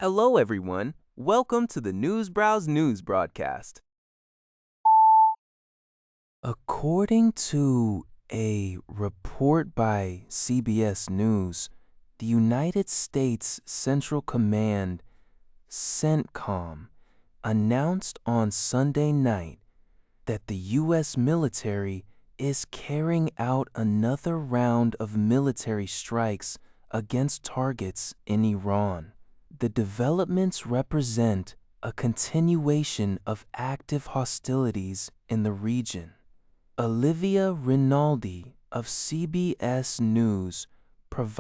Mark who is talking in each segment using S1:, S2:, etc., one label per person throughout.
S1: Hello, everyone. Welcome to the Newsbrowse News broadcast. According to a report by CBS News, the United States Central Command, CENTCOM, announced on Sunday night that the U.S. military is carrying out another round of military strikes against targets in Iran. The developments represent a continuation of active hostilities in the region. Olivia Rinaldi of CBS News provides.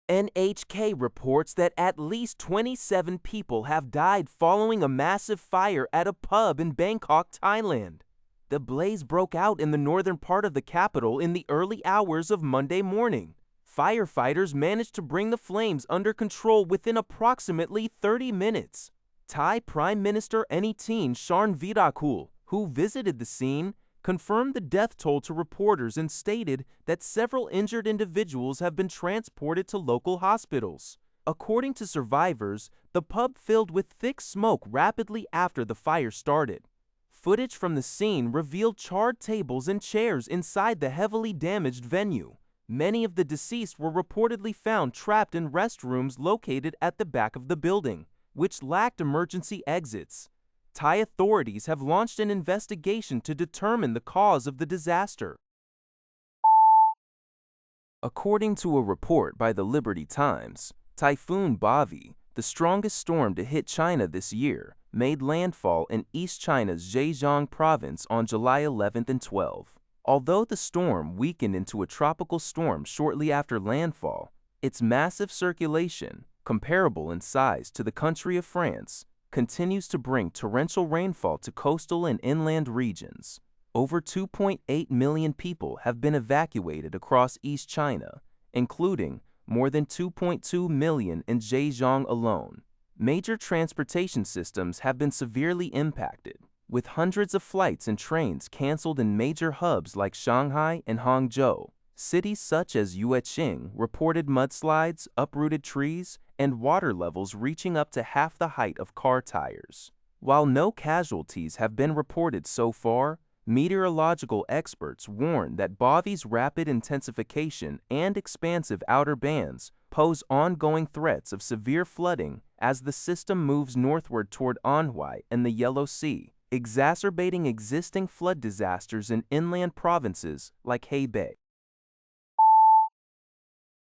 S1: NHK reports that at least 27 people have died following a massive fire at a pub in Bangkok, Thailand. The blaze broke out in the northern part of the capital in the early hours of Monday morning. Firefighters managed to bring the flames under control within approximately 30 minutes. Thai Prime Minister Anitin Charnvirakul, who visited the scene, confirmed the death toll to reporters and stated that several injured individuals have been transported to local hospitals. According to survivors, the pub filled with thick smoke rapidly after the fire started. Footage from the scene revealed charred tables and chairs inside the heavily damaged venue. Many of the deceased were reportedly found trapped in restrooms located at the back of the building, which lacked emergency exits. Thai authorities have launched an investigation to determine the cause of the disaster. According to a report by the Liberty Times, Typhoon Bavi, the strongest storm to hit China this year, made landfall in East China's Zhejiang province on July 11th and 12th. Although the storm weakened into a tropical storm shortly after landfall, its massive circulation, comparable in size to the country of France, continues to bring torrential rainfall to coastal and inland regions. Over 2.8 million people have been evacuated across East China, including more than 2.2 million in Zhejiang alone. Major transportation systems have been severely impacted, with hundreds of flights and trains canceled in major hubs like Shanghai and Hangzhou. Cities such as Yueqing reported mudslides, uprooted trees, and water levels reaching up to half the height of car tires. While no casualties have been reported so far, meteorological experts warn that Bavi's rapid intensification and expansive outer bands pose ongoing threats of severe flooding as the system moves northward toward Anhui and the Yellow Sea, exacerbating existing flood disasters in inland provinces like Hebei.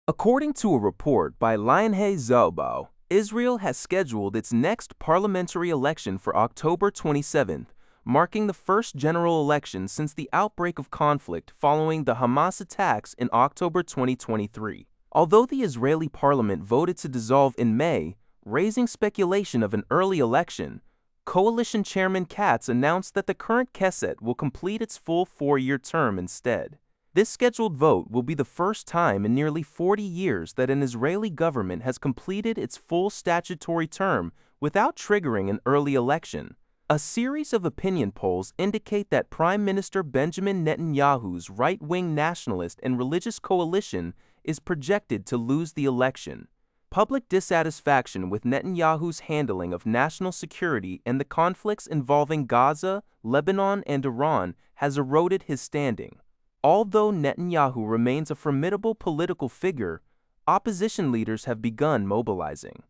S1: According to a report by Lianhe Zhaobao, Israel has scheduled its next parliamentary election for October 27th, marking the first general election since the outbreak of conflict following the Hamas attacks in October 2023. Although the Israeli parliament voted to dissolve in May, raising speculation of an early election, Coalition Chairman Katz announced that the current Knesset will complete its full four-year term instead. This scheduled vote will be the first time in nearly 40 years that an Israeli government has completed its full statutory term without triggering an early election. A series of opinion polls indicate that Prime Minister Benjamin Netanyahu's right-wing nationalist and religious coalition is projected to lose the election. Public dissatisfaction with Netanyahu's handling of national security and the conflicts involving Gaza, Lebanon, and Iran has eroded his standing. Although Netanyahu remains a formidable political figure, opposition leaders have begun mobilizing.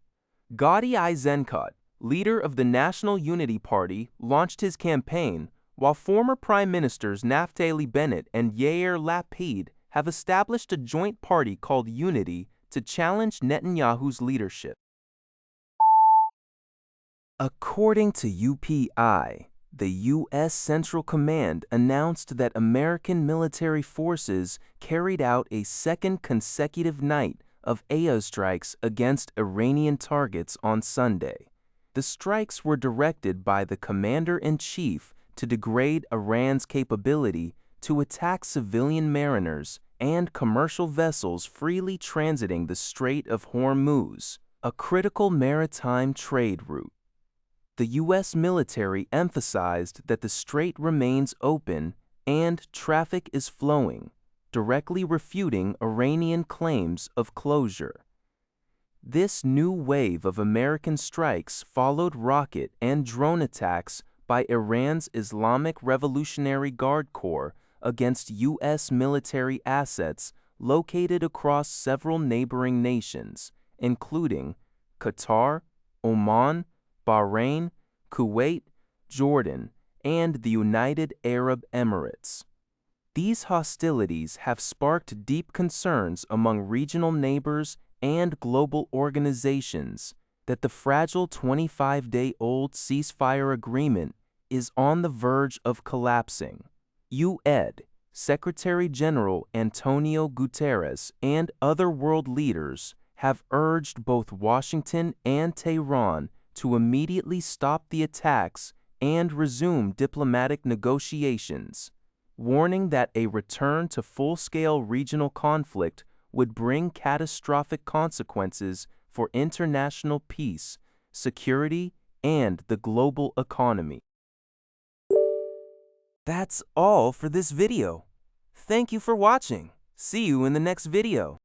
S1: Gadi Eisenkot, leader of the National Unity Party, launched his campaign, while former Prime Ministers Naftali Bennett and Yair Lapid have established a joint party called Unity to challenge Netanyahu's leadership. According to UPI, the U.S. Central Command announced that American military forces carried out a second consecutive night of airstrikes against Iranian targets on Sunday. The strikes were directed by the commander-in-chief to degrade Iran's capability to attack civilian mariners and commercial vessels freely transiting the Strait of Hormuz, a critical maritime trade route. The U.S. military emphasized that the strait remains open and traffic is flowing, directly refuting Iranian claims of closure. This new wave of American strikes followed rocket and drone attacks by Iran's Islamic Revolutionary Guard Corps against U.S. military assets located across several neighboring nations, including Qatar, Oman, Bahrain, Kuwait, Jordan, and the United Arab Emirates. These hostilities have sparked deep concerns among regional neighbors and global organizations that the fragile 25-day-old ceasefire agreement is on the verge of collapsing. UN Secretary General Antonio Guterres and other world leaders have urged both Washington and Tehran to immediately stop the attacks and resume diplomatic negotiations, warning that a return to full-scale regional conflict would bring catastrophic consequences for international peace, security, and the global economy. That's all for this video. Thank you for watching. See you in the next video.